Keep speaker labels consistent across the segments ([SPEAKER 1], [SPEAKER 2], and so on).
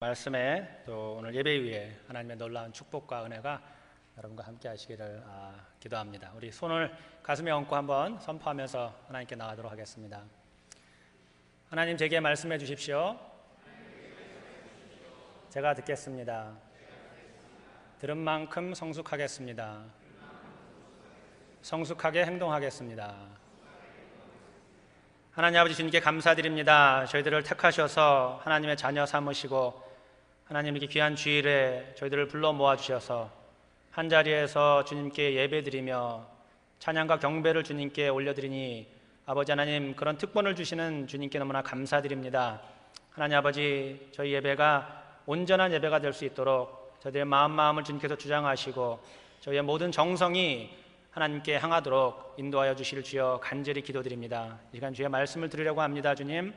[SPEAKER 1] 말씀에 또 오늘 예배 위에 하나님의 놀라운 축복과 은혜가 여러분과 함께 하시기를 기도합니다. 우리 손을 가슴에 얹고 한번 선포하면서 하나님께 나가도록 하겠습니다. 하나님, 제게 말씀해 주십시오. 제가 듣겠습니다. 들은 만큼 성숙하겠습니다. 성숙하게 행동하겠습니다. 하나님 아버지, 주님께 감사드립니다. 저희들을 택하셔서 하나님의 자녀 삼으시고 하나님 이렇게 귀한 주일에 저희들을 불러 모아주셔서 한자리에서 주님께 예배드리며 찬양과 경배를 주님께 올려드리니 아버지 하나님, 그런 특권을 주시는 주님께 너무나 감사드립니다. 하나님 아버지, 저희 예배가 온전한 예배가 될 수 있도록 저희들의 마음을 주님께서 주장하시고 저희의 모든 정성이 하나님께 향하도록 인도하여 주실 주여 간절히 기도드립니다. 이 시간 주의 말씀을 드리려고 합니다. 주님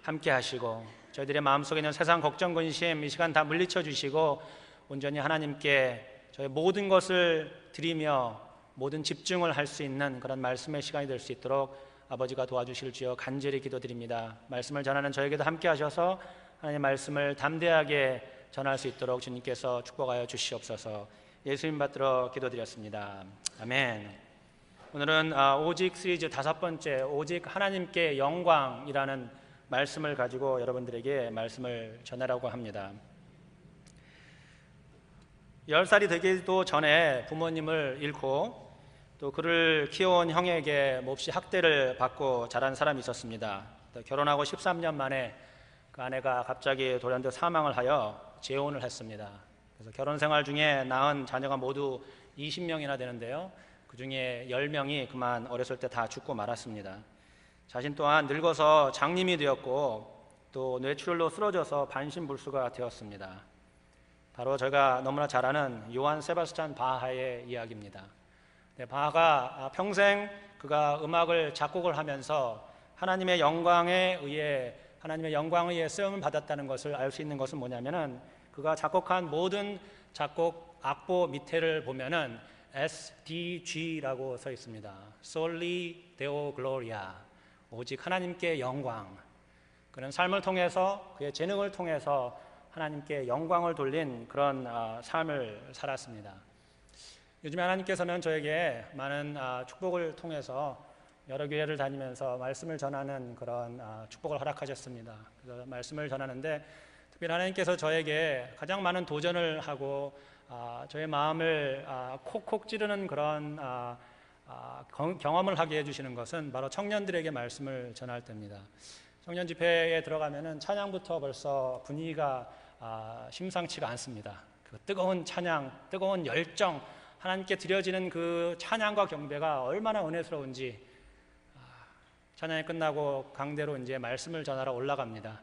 [SPEAKER 1] 함께 하시고 저희들의 마음속에 있는 세상 걱정 근심 이 시간 다 물리쳐 주시고 온전히 하나님께 저희 모든 것을 드리며 모든 집중을 할 수 있는 그런 말씀의 시간이 될 수 있도록 아버지가 도와주실 주여 간절히 기도드립니다. 말씀을 전하는 저에게도 함께 하셔서 하나님의 말씀을 담대하게 전할 수 있도록 주님께서 축복하여 주시옵소서. 예수님 받들어 기도드렸습니다. 아멘. 오늘은 오직 시리즈 5번째, 오직 하나님께 영광이라는 말씀을 가지고 여러분들에게 말씀을 전하라고 합니다. 10살이 되기도 전에 부모님을 잃고 또 그를 키워온 형에게 몹시 학대를 받고 자란 사람이 있었습니다. 결혼하고 13년 만에 그 아내가 갑자기 돌연듯 사망을 하여 재혼을 했습니다. 그래서 결혼 생활 중에 낳은 자녀가 모두 20명이나 되는데요, 그 중에 10명이 그만 어렸을 때 다 죽고 말았습니다. 자신 또한 늙어서 장님이 되었고 또 뇌출혈로 쓰러져서 반신불수가 되었습니다. 바로 저희가 너무나 잘 아는 요한 세바스찬 바하의 이야기입니다. 바하가 평생 그가 음악을 작곡을 하면서 하나님의 영광에 의해 쓰임을 받았다는 것을 알 수 있는 것은 뭐냐면은, 그가 작곡한 모든 작곡 악보 밑에를 보면은 SDG라고 써 있습니다. Soli Deo Gloria, 오직 하나님께 영광. 그는 삶을 통해서, 그의 재능을 통해서 하나님께 영광을 돌린 그런 삶을 살았습니다. 요즘에 하나님께서는 저에게 많은 축복을 통해서 여러 교회를 다니면서 말씀을 전하는 그런 축복을 허락하셨습니다. 그래서 말씀을 전하는데 특별히 하나님께서 저에게 가장 많은 도전을 하고 저의 마음을 콕콕 찌르는 그런 경험을 하게 해주시는 것은 바로 청년들에게 말씀을 전할 때입니다. 청년 집회에 들어가면은 찬양부터 벌써 분위기가 심상치가 않습니다. 그 뜨거운 찬양, 뜨거운 열정, 하나님께 드려지는 그 찬양과 경배가 얼마나 은혜스러운지, 찬양이 끝나고 강대로 이제 말씀을 전하러 올라갑니다.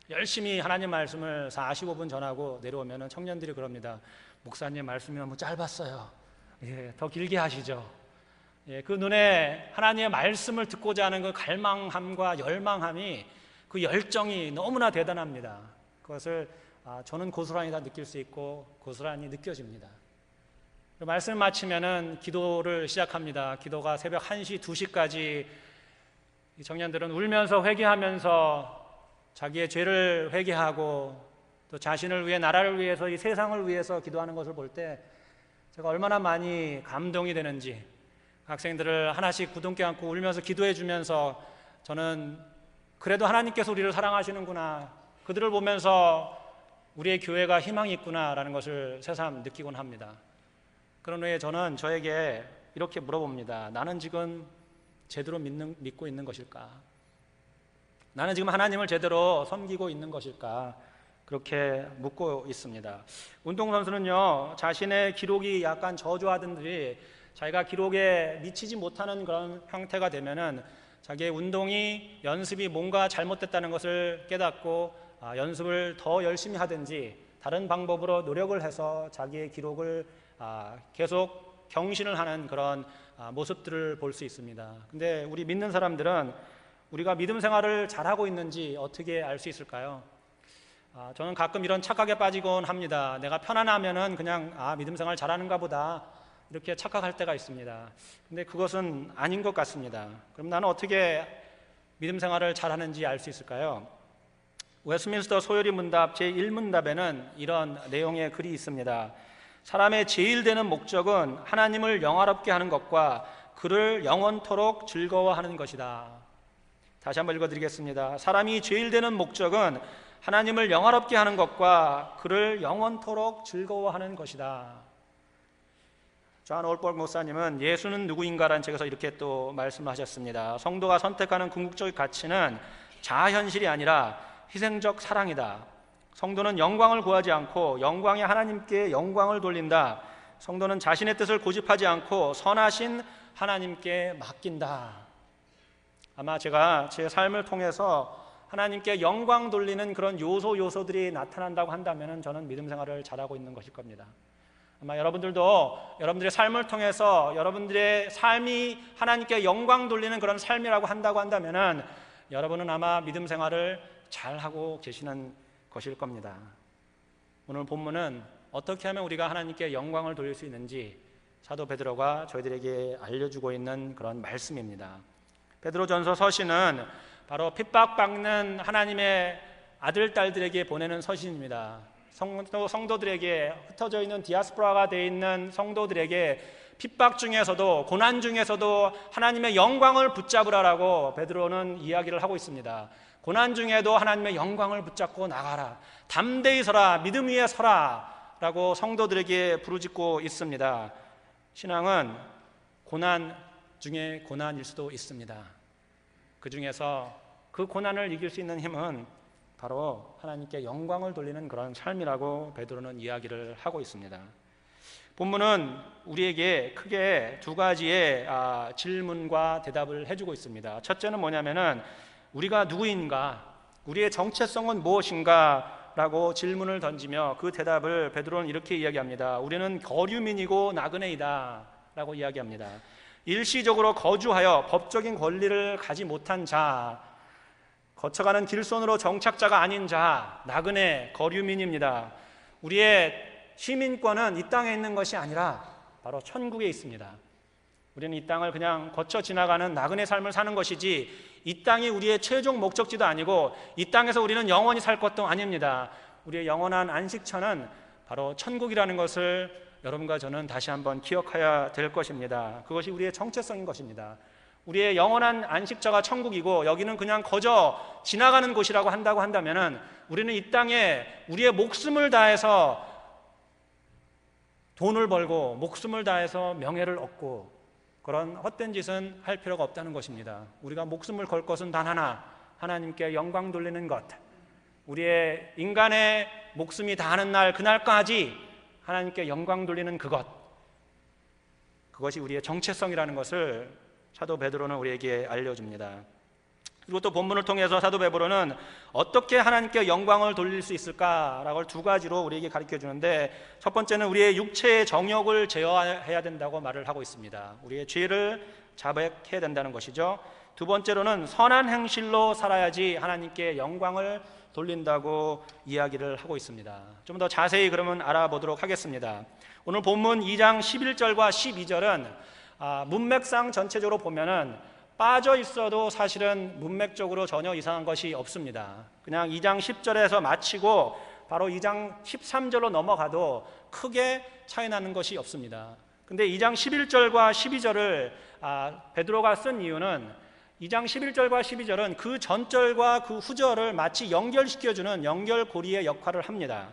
[SPEAKER 1] 열심히 하나님 말씀을 45분 전하고 내려오면은 청년들이 그럽니다. 목사님 말씀이 너무 짧았어요. 더 길게 하시죠. 그 눈에 하나님의 말씀을 듣고자 하는 그 갈망함과 열망함이, 그 열정이 너무나 대단합니다. 그것을 저는 고스란히 다 느낄 수 있고 고스란히 느껴집니다. 말씀을 마치면은 기도를 시작합니다. 기도가 새벽 1시, 2시까지 이 청년들은 울면서 회개하면서 자기의 죄를 회개하고 또 자신을 위해, 나라를 위해서, 이 세상을 위해서 기도하는 것을 볼 때 제가 얼마나 많이 감동이 되는지, 학생들을 하나씩 부둥켜 안고 울면서 기도해 주면서 저는 그래도 하나님께서 우리를 사랑하시는구나, 그들을 보면서 우리의 교회가 희망이 있구나라는 것을 새삼 느끼곤 합니다. 그런 후에 저는 저에게 이렇게 물어봅니다. 나는 지금 제대로 믿고 있는 것일까? 나는 지금 하나님을 제대로 섬기고 있는 것일까? 그렇게 묻고 있습니다. 운동선수는요, 자신의 기록이 약간 저조하든지 자기가 기록에 미치지 못하는 그런 형태가 되면은 자기의 운동이, 연습이 뭔가 잘못됐다는 것을 깨닫고 연습을 더 열심히 하든지 다른 방법으로 노력을 해서 자기의 기록을 계속 경신을 하는 그런 모습들을 볼 수 있습니다. 근데 우리 믿는 사람들은 우리가 믿음 생활을 잘하고 있는지 어떻게 알 수 있을까요? 저는 가끔 이런 착각에 빠지곤 합니다. 내가 편안하면은 그냥 믿음 생활 잘하는가 보다, 이렇게 착각할 때가 있습니다. 근데 그것은 아닌 것 같습니다. 그럼 나는 어떻게 믿음 생활을 잘하는지 알 수 있을까요? 웨스트민스터 소요리 문답 제1문답에는 이런 내용의 글이 있습니다. 사람의 제일 되는 목적은 하나님을 영화롭게 하는 것과 그를 영원토록 즐거워하는 것이다. 다시 한번 읽어드리겠습니다. 사람이 제일 되는 목적은 하나님을 영화롭게 하는 것과 그를 영원토록 즐거워하는 것이다. 존 올버그 목사님은 예수는 누구인가라는 책에서 이렇게 또 말씀하셨습니다. 성도가 선택하는 궁극적 가치는 자아현실이 아니라 희생적 사랑이다. 성도는 영광을 구하지 않고 영광의 하나님께 영광을 돌린다. 성도는 자신의 뜻을 고집하지 않고 선하신 하나님께 맡긴다. 아마 제가 제 삶을 통해서 하나님께 영광 돌리는 그런 요소들이 나타난다고 한다면 저는 믿음 생활을 잘하고 있는 것일 겁니다. 아마 여러분들도 여러분들의 삶을 통해서 여러분들의 삶이 하나님께 영광 돌리는 그런 삶이라고 한다면 여러분은 아마 믿음 생활을 잘하고 계시는 것일 겁니다. 오늘 본문은 어떻게 하면 우리가 하나님께 영광을 돌릴 수 있는지 사도 베드로가 저희들에게 알려주고 있는 그런 말씀입니다. 베드로전서 서신은 바로 핍박받는 하나님의 아들, 딸들에게 보내는 서신입니다. 성도들에게, 흩어져 있는 디아스포라가 되어 있는 성도들에게 핍박 중에서도, 고난 중에서도 하나님의 영광을 붙잡으라라고 베드로는 이야기를 하고 있습니다. 고난 중에도 하나님의 영광을 붙잡고 나가라, 담대히 서라, 믿음 위에 서라 라고 성도들에게 부르짖고 있습니다. 신앙은 고난 중에 고난일 수도 있습니다. 그 중에서 그 고난을 이길 수 있는 힘은 바로 하나님께 영광을 돌리는 그런 삶이라고 베드로는 이야기를 하고 있습니다. 본문은 우리에게 크게 두 가지의 질문과 대답을 해주고 있습니다. 첫째는 뭐냐면은 우리가 누구인가, 우리의 정체성은 무엇인가 라고 질문을 던지며 그 대답을 베드로는 이렇게 이야기합니다. 우리는 거류민이고 나그네이다 라고 이야기합니다. 일시적으로 거주하여 법적인 권리를 가지 못한 자, 거쳐가는 길손으로 정착자가 아닌 자, 나그네, 거류민입니다. 우리의 시민권은 이 땅에 있는 것이 아니라 바로 천국에 있습니다. 우리는 이 땅을 그냥 거쳐 지나가는 나그네 삶을 사는 것이지 이 땅이 우리의 최종 목적지도 아니고 이 땅에서 우리는 영원히 살 것도 아닙니다. 우리의 영원한 안식처는 바로 천국이라는 것을 여러분과 저는 다시 한번 기억해야 될 것입니다. 그것이 우리의 정체성인 것입니다. 우리의 영원한 안식처가 천국이고 여기는 그냥 거저 지나가는 곳이라고 한다면 우리는 이 땅에 우리의 목숨을 다해서 돈을 벌고 목숨을 다해서 명예를 얻고 그런 헛된 짓은 할 필요가 없다는 것입니다. 우리가 목숨을 걸 것은 단 하나, 하나님께 영광 돌리는 것. 우리의 인간의 목숨이 다하는 날, 그날까지 하나님께 영광 돌리는 그것이 우리의 정체성이라는 것을 사도 베드로는 우리에게 알려줍니다. 그리고 또 본문을 통해서 사도 베드로는 어떻게 하나님께 영광을 돌릴 수 있을까라고 두 가지로 우리에게 가르쳐 주는데, 첫 번째는 우리의 육체의 정욕을 제어해야 된다고 말을 하고 있습니다. 우리의 죄를 자백해야 된다는 것이죠. 두 번째로는 선한 행실로 살아야지 하나님께 영광을 돌린다고 이야기를 하고 있습니다. 좀 더 자세히 그러면 알아보도록 하겠습니다. 오늘 본문 2장 11절과 12절은 문맥상 전체적으로 보면은 빠져 있어도 사실은 문맥적으로 전혀 이상한 것이 없습니다. 그냥 2장 10절에서 마치고 바로 2장 13절로 넘어가도 크게 차이 나는 것이 없습니다. 근데 2장 11절과 12절을 베드로가 쓴 이유는 2장 11절과 12절은 그 전절과 그 후절을 마치 연결시켜주는 연결고리의 역할을 합니다.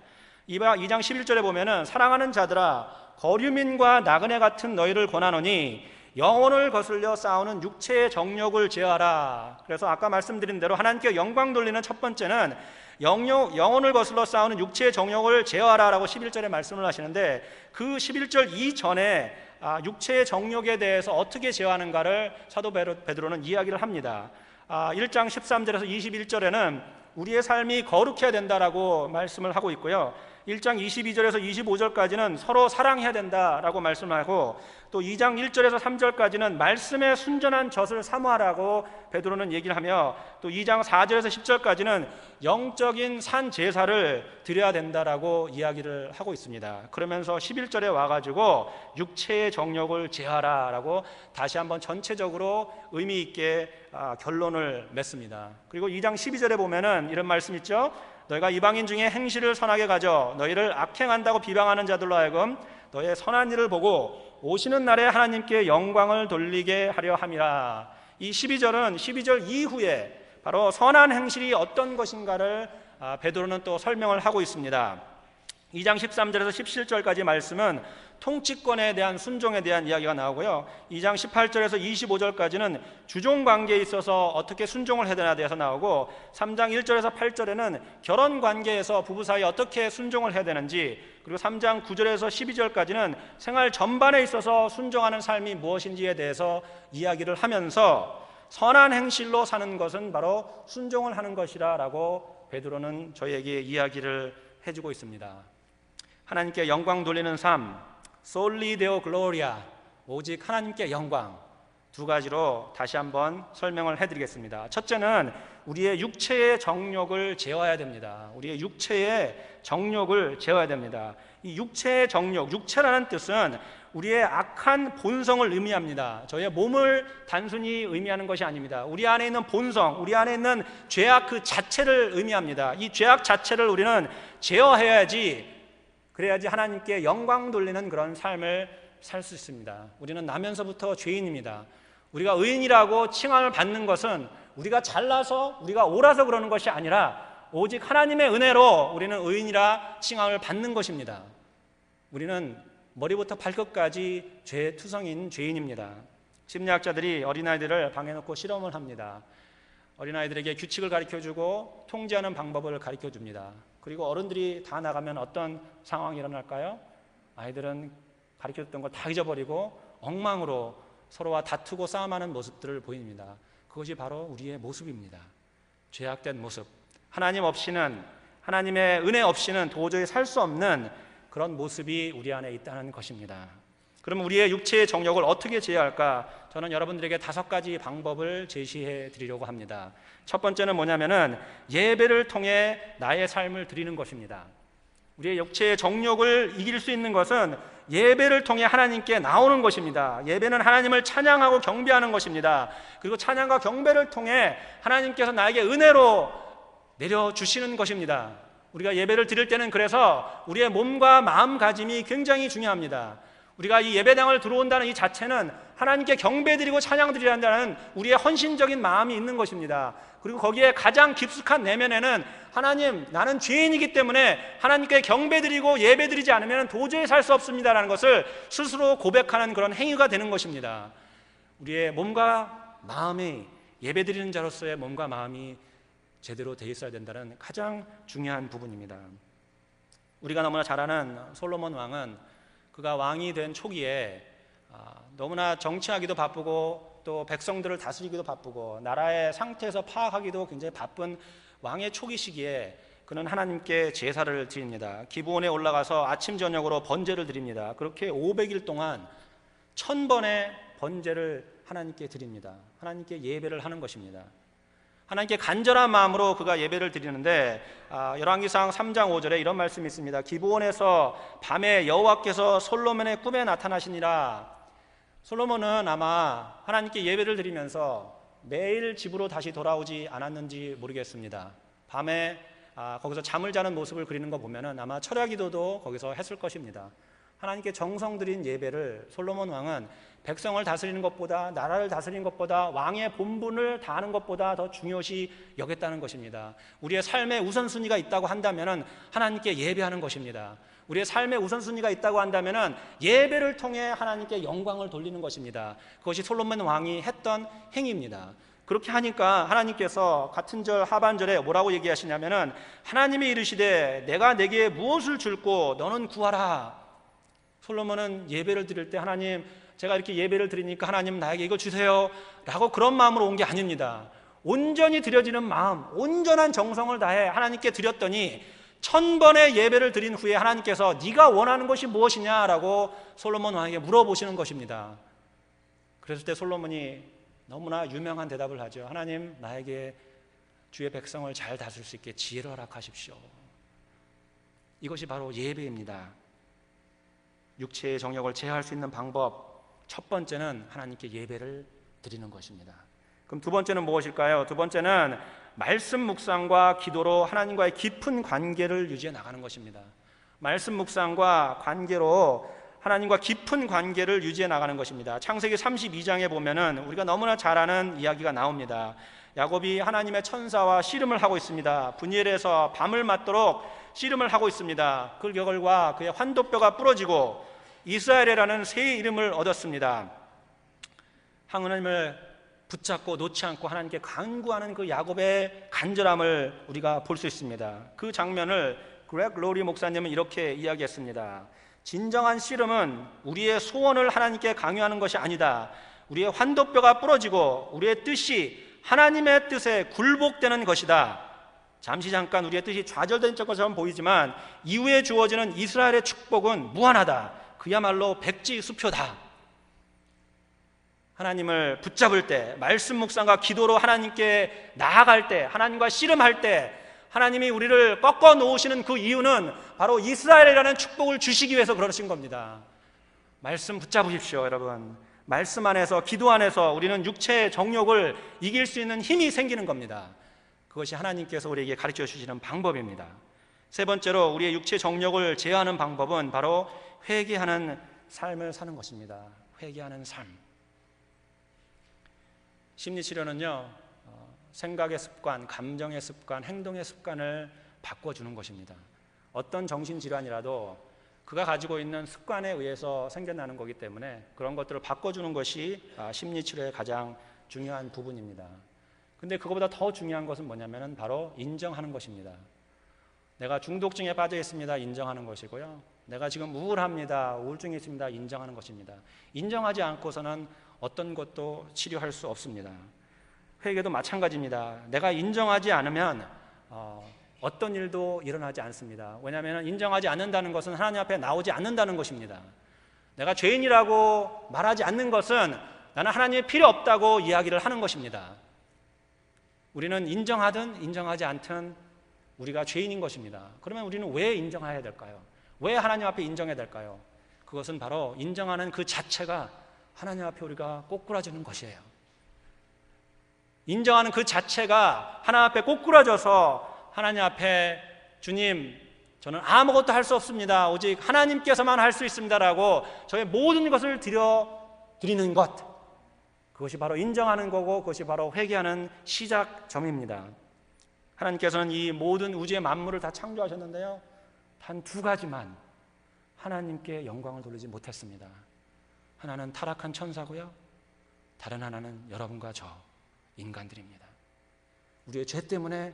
[SPEAKER 1] 2장 11절에 보면은 사랑하는 자들아 거류민과 나그네 같은 너희를 권하노니 영혼을 거슬려 싸우는 육체의 정욕을 제어하라. 그래서 아까 말씀드린 대로 하나님께 영광 돌리는 첫 번째는 영혼을 거슬러 싸우는 육체의 정욕을 제어하라 라고 11절에 말씀을 하시는데, 그 11절 이전에 육체의 정욕에 대해서 어떻게 제어하는가를 사도 베드로는 이야기를 합니다. 1장 13절에서 21절에는 우리의 삶이 거룩해야 된다라고 말씀을 하고 있고요. 1장 22절에서 25절까지는 서로 사랑해야 된다라고 말씀하고, 또 2장 1절에서 3절까지는 말씀에 순전한 젖을 사모하라고 베드로는 얘기를 하며, 또 2장 4절에서 10절까지는 영적인 산 제사를 드려야 된다라고 이야기를 하고 있습니다. 그러면서 11절에 와가지고 육체의 정욕을 제하라라고 다시 한번 전체적으로 의미 있게 결론을 맺습니다. 그리고 2장 12절에 보면은 이런 말씀 있죠. 너희가 이방인 중에 행실을 선하게 가져 너희를 악행한다고 비방하는 자들로 하여금 너의 선한 일을 보고 오시는 날에 하나님께 영광을 돌리게 하려 함이라. 이 12절은 12절 이후에 바로 선한 행실이 어떤 것인가를 베드로는 또 설명을 하고 있습니다. 2장 13절에서 17절까지 말씀은 통치권에 대한 순종에 대한 이야기가 나오고요, 2장 18절에서 25절까지는 주종관계에 있어서 어떻게 순종을 해야 되나에 대해서 나오고, 3장 1절에서 8절에는 결혼관계에서 부부 사이에 어떻게 순종을 해야 되는지, 그리고 3장 9절에서 12절까지는 생활 전반에 있어서 순종하는 삶이 무엇인지에 대해서 이야기를 하면서 선한 행실로 사는 것은 바로 순종을 하는 것이라고 베드로는 저희에게 이야기를 해주고 있습니다. 하나님께 영광 돌리는 삶, 솔리 데오 글로리아, 오직 하나님께 영광, 두 가지로 다시 한번 설명을 해드리겠습니다. 첫째는 우리의 육체의 정욕을 제어해야 됩니다. 우리의 육체의 정욕을 제어해야 됩니다. 이 육체의 정욕, 육체라는 뜻은 우리의 악한 본성을 의미합니다. 저희의 몸을 단순히 의미하는 것이 아닙니다. 우리 안에 있는 본성, 우리 안에 있는 죄악 그 자체를 의미합니다. 이 죄악 자체를 우리는 제어해야지, 그래야지 하나님께 영광 돌리는 그런 삶을 살 수 있습니다. 우리는 나면서부터 죄인입니다. 우리가 의인이라고 칭함을 받는 것은 우리가 잘나서, 우리가 옳아서 그러는 것이 아니라 오직 하나님의 은혜로 우리는 의인이라 칭함을 받는 것입니다. 우리는 머리부터 발끝까지 죄투성인 죄인입니다. 심리학자들이 어린아이들을 방에 놓고 실험을 합니다. 어린아이들에게 규칙을 가르쳐주고 통제하는 방법을 가르쳐줍니다. 그리고 어른들이 다 나가면 어떤 상황이 일어날까요? 아이들은 가르쳐줬던 걸 다 잊어버리고 엉망으로 서로와 다투고 싸움하는 모습들을 보입니다. 그것이 바로 우리의 모습입니다. 죄악된 모습, 하나님 없이는, 하나님의 은혜 없이는 도저히 살 수 없는 그런 모습이 우리 안에 있다는 것입니다. 그럼 우리의 육체의 정욕을 어떻게 제어할까? 저는 여러분들에게 5가지 방법을 제시해 드리려고 합니다. 첫 번째는 뭐냐면은 예배를 통해 나의 삶을 드리는 것입니다. 우리의 육체의 정욕을 이길 수 있는 것은 예배를 통해 하나님께 나오는 것입니다. 예배는 하나님을 찬양하고 경배하는 것입니다. 그리고 찬양과 경배를 통해 하나님께서 나에게 은혜로 내려주시는 것입니다. 우리가 예배를 드릴 때는 그래서 우리의 몸과 마음가짐이 굉장히 중요합니다. 우리가 이 예배당을 들어온다는 이 자체는 하나님께 경배드리고 찬양드리란다는 우리의 헌신적인 마음이 있는 것입니다. 그리고 거기에 가장 깊숙한 내면에는 하나님, 나는 죄인이기 때문에 하나님께 경배드리고 예배드리지 않으면 도저히 살 수 없습니다라는 것을 스스로 고백하는 그런 행위가 되는 것입니다. 우리의 몸과 마음이, 예배드리는 자로서의 몸과 마음이 제대로 되어 있어야 된다는 가장 중요한 부분입니다. 우리가 너무나 잘 아는 솔로몬 왕은 그가 왕이 된 초기에 너무나 정치하기도 바쁘고 또 백성들을 다스리기도 바쁘고 나라의 상태에서 파악하기도 굉장히 바쁜 왕의 초기 시기에 그는 하나님께 제사를 드립니다. 기브온에 올라가서 아침 저녁으로 번제를 드립니다. 그렇게 500일 동안 1000번의 번제를 하나님께 드립니다. 하나님께 예배를 하는 것입니다. 하나님께 간절한 마음으로 그가 예배를 드리는데 열왕기상 3장 5절에 이런 말씀이 있습니다. 기브온에서 밤에 여호와께서 솔로몬의 꿈에 나타나시니라. 솔로몬은 아마 하나님께 예배를 드리면서 매일 집으로 다시 돌아오지 않았는지 모르겠습니다. 밤에 거기서 잠을 자는 모습을 그리는 거 보면은 아마 철야기도도 거기서 했을 것입니다. 하나님께 정성 들인 예배를 솔로몬 왕은 백성을 다스리는 것보다, 나라를 다스리는 것보다, 왕의 본분을 다하는 것보다 더 중요시 여겼다는 것입니다. 우리의 삶에 우선순위가 있다고 한다면 하나님께 예배하는 것입니다. 우리의 삶에 우선순위가 있다고 한다면 예배를 통해 하나님께 영광을 돌리는 것입니다. 그것이 솔로몬 왕이 했던 행위입니다. 그렇게 하니까 하나님께서 같은 절 하반절에 뭐라고 얘기하시냐면은 하나님이 이르시되 내가 내게 무엇을 줄고 너는 구하라. 솔로몬은 예배를 드릴 때 하나님, 제가 이렇게 예배를 드리니까 하나님 나에게 이거 주세요 라고 그런 마음으로 온 게 아닙니다. 온전히 드려지는 마음, 온전한 정성을 다해 하나님께 드렸더니 1000번의 예배를 드린 후에 하나님께서 네가 원하는 것이 무엇이냐라고 솔로몬 왕에게 물어보시는 것입니다. 그랬을 때 솔로몬이 너무나 유명한 대답을 하죠. 하나님, 나에게 주의 백성을 잘 다스릴 수 있게 지혜를 허락하십시오. 이것이 바로 예배입니다. 육체의 정욕을 제어할 수 있는 방법, 첫 번째는 하나님께 예배를 드리는 것입니다. 그럼 두 번째는 무엇일까요? 두 번째는 말씀 묵상과 기도로 하나님과의 깊은 관계를 유지해 나가는 것입니다. 말씀 묵상과 관계로 하나님과 깊은 관계를 유지해 나가는 것입니다. 창세기 32장에 보면은 우리가 너무나 잘 아는 이야기가 나옵니다. 야곱이 하나님의 천사와 씨름을 하고 있습니다. 분열해서 밤을 맞도록 씨름을 하고 있습니다. 그 결과 그의 환도뼈가 부러지고 이스라엘이라는 새 이름을 얻었습니다. 하나님을 붙잡고 놓지 않고 하나님께 간구하는 그 야곱의 간절함을 우리가 볼 수 있습니다. 그 장면을 그렉 로리 목사님은 이렇게 이야기했습니다. 진정한 씨름은 우리의 소원을 하나님께 강요하는 것이 아니다. 우리의 환도뼈가 부러지고 우리의 뜻이 하나님의 뜻에 굴복되는 것이다. 잠시 잠깐 우리의 뜻이 좌절된 것처럼 보이지만 이후에 주어지는 이스라엘의 축복은 무한하다. 그야말로 백지수표다. 하나님을 붙잡을 때, 말씀 묵상과 기도로 하나님께 나아갈 때, 하나님과 씨름할 때 하나님이 우리를 꺾어 놓으시는 그 이유는 바로 이스라엘이라는 축복을 주시기 위해서 그러신 겁니다. 말씀 붙잡으십시오, 여러분. 말씀 안에서, 기도 안에서 우리는 육체의 정욕을 이길 수 있는 힘이 생기는 겁니다. 그것이 하나님께서 우리에게 가르쳐 주시는 방법입니다. 세 번째로 우리의 육체 정욕을 제어하는 방법은 바로 회개하는 삶을 사는 것입니다. 회개하는 삶. 심리치료는요, 생각의 습관, 감정의 습관, 행동의 습관을 바꿔주는 것입니다. 어떤 정신질환이라도 그가 가지고 있는 습관에 의해서 생겨나는 거기 때문에 그런 것들을 바꿔주는 것이 심리치료의 가장 중요한 부분입니다. 근데 그거보다 더 중요한 것은 뭐냐면 바로 인정하는 것입니다. 내가 중독증에 빠져 있습니다. 인정하는 것이고요. 내가 지금 우울합니다. 우울증이 있습니다. 인정하는 것입니다. 인정하지 않고서는 어떤 것도 치료할 수 없습니다. 회개도 마찬가지입니다. 내가 인정하지 않으면 어떤 일도 일어나지 않습니다. 왜냐하면 인정하지 않는다는 것은 하나님 앞에 나오지 않는다는 것입니다. 내가 죄인이라고 말하지 않는 것은 나는 하나님의 필요 없다고 이야기를 하는 것입니다. 우리는 인정하든 인정하지 않든 우리가 죄인인 것입니다. 그러면 우리는 왜 인정해야 될까요? 왜 하나님 앞에 인정해야 될까요? 그것은 바로 인정하는 그 자체가 하나님 앞에 우리가 꼬꾸라지는 것이에요. 인정하는 그 자체가 하나님 앞에 꼬꾸라져서 하나님 앞에 주님, 저는 아무것도 할 수 없습니다. 오직 하나님께서만 할 수 있습니다라고 저의 모든 것을 드리는 것, 그것이 바로 인정하는 거고 그것이 바로 회개하는 시작점입니다. 하나님께서는 이 모든 우주의 만물을 다 창조하셨는데요, 단 두 가지만 하나님께 영광을 돌리지 못했습니다. 하나는 타락한 천사고요, 다른 하나는 여러분과 저 인간들입니다. 우리의 죄 때문에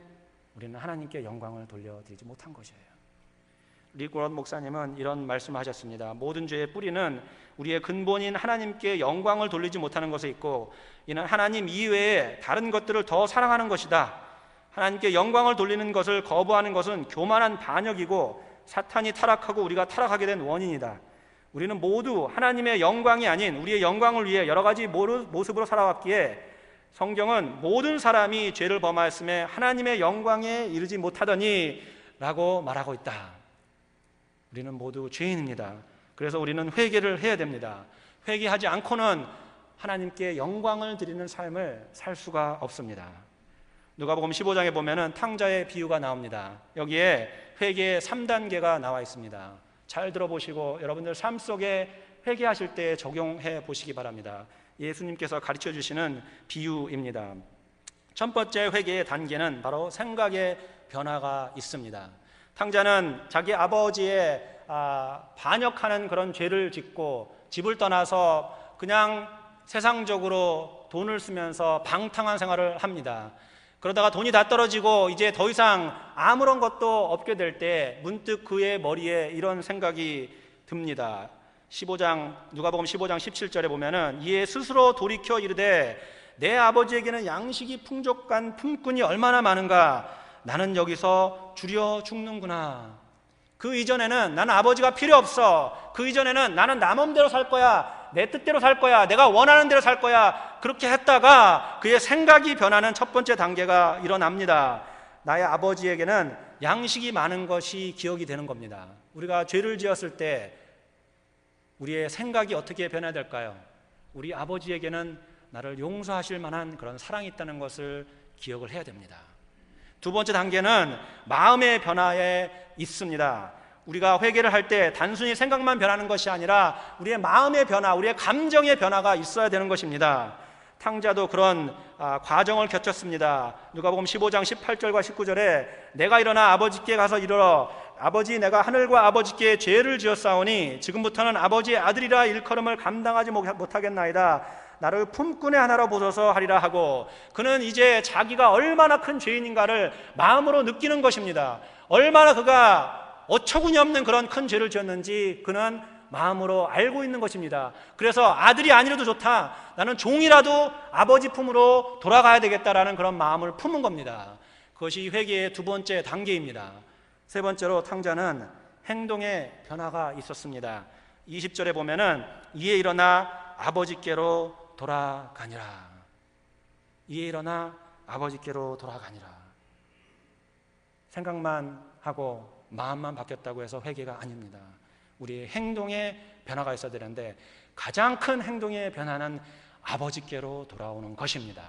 [SPEAKER 1] 우리는 하나님께 영광을 돌려드리지 못한 것이에요. 리그원 목사님은 이런 말씀하셨습니다. 모든 죄의 뿌리는 우리의 근본인 하나님께 영광을 돌리지 못하는 것에 있고, 이는 하나님 이외에 다른 것들을 더 사랑하는 것이다. 하나님께 영광을 돌리는 것을 거부하는 것은 교만한 반역이고 사탄이 타락하고 우리가 타락하게 된 원인이다. 우리는 모두 하나님의 영광이 아닌 우리의 영광을 위해 여러 가지 모습으로 살아왔기에 성경은 모든 사람이 죄를 범하였음에 하나님의 영광에 이르지 못하더니 라고 말하고 있다. 우리는 모두 죄인입니다. 그래서 우리는 회개를 해야 됩니다. 회개하지 않고는 하나님께 영광을 드리는 삶을 살 수가 없습니다. 누가복음 15장에 보면은 탕자의 비유가 나옵니다. 여기에 회개의 3단계가 나와 있습니다. 잘 들어보시고 여러분들 삶 속에 회개하실 때 적용해 보시기 바랍니다. 예수님께서 가르쳐 주시는 비유입니다. 첫 번째 회개의 단계는 바로 생각의 변화가 있습니다. 탕자는 자기 아버지의 반역하는 그런 죄를 짓고 집을 떠나서 그냥 세상적으로 돈을 쓰면서 방탕한 생활을 합니다. 그러다가 돈이 다 떨어지고 이제 더 이상 아무런 것도 없게 될 때 문득 그의 머리에 이런 생각이 듭니다. 누가복음 15장 17절에 보면은 이에 스스로 돌이켜 이르되 내 아버지에게는 양식이 풍족한 품꾼이 얼마나 많은가, 나는 여기서 줄여 죽는구나. 그 이전에는 나는 아버지가 필요 없어. 그 이전에는 나는 나 맘대로 살 거야. 내 뜻대로 살 거야. 내가 원하는 대로 살 거야. 그렇게 했다가 그의 생각이 변하는 첫 번째 단계가 일어납니다. 나의 아버지에게는 양식이 많은 것이 기억이 되는 겁니다. 우리가 죄를 지었을 때 우리의 생각이 어떻게 변해야 될까요? 우리 아버지에게는 나를 용서하실 만한 그런 사랑이 있다는 것을 기억을 해야 됩니다. 두 번째 단계는 마음의 변화에 있습니다. 우리가 회개를 할 때 단순히 생각만 변하는 것이 아니라 우리의 마음의 변화, 우리의 감정의 변화가 있어야 되는 것입니다. 탕자도 그런 과정을 겪었습니다. 누가복음 15장 18절과 19절에 내가 일어나 아버지께 가서 이르러 아버지, 내가 하늘과 아버지께 죄를 지었사오니 지금부터는 아버지의 아들이라 일컬음을 감당하지 못하겠나이다. 나를 품꾼의 하나로 보소서 하리라 하고, 그는 이제 자기가 얼마나 큰 죄인인가를 마음으로 느끼는 것입니다. 얼마나 그가 어처구니 없는 그런 큰 죄를 지었는지 그는 마음으로 알고 있는 것입니다. 그래서 아들이 아니라도 좋다, 나는 종이라도 아버지 품으로 돌아가야 되겠다라는 그런 마음을 품은 겁니다. 그것이 회개의 두 번째 단계입니다. 세 번째로 탕자는 행동의 변화가 있었습니다. 20절에 보면은 이에 일어나 아버지께로 돌아가니라. 이에 일어나 아버지께로 돌아가니라. 생각만 하고 마음만 바뀌었다고 해서 회개가 아닙니다. 우리의 행동의 변화가 있어야 되는데 가장 큰 행동의 변화는 아버지께로 돌아오는 것입니다.